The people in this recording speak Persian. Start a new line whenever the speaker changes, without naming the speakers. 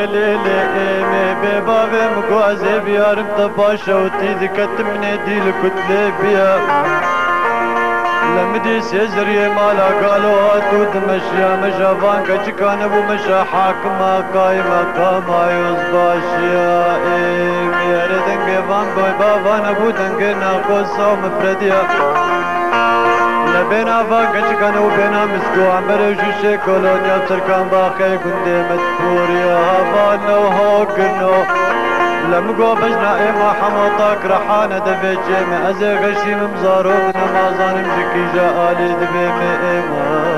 ليلي إيمي ببابم قوازي بيارم تباشا وتيذي كتمني ديل كتلي بيا لمدي سيزري مالا قالوا أتود مشيا مشافان كجكان أبو مشا حاكما قايمة قاما يوزباشيا إيمي يردن قيفان بوي بابان أبو دنقنا قصة مفرديا لبينا فاقش كانوا بينا مسكو عمر وشوشي كولونيا بسركان باخي كندي مدفوريا هافانا وهوكرنو لمقو بجنا ايما حموطاك رحانا دفيتشي ازي غشي ممزارو نمازان مجكي جا آلي دبي ايما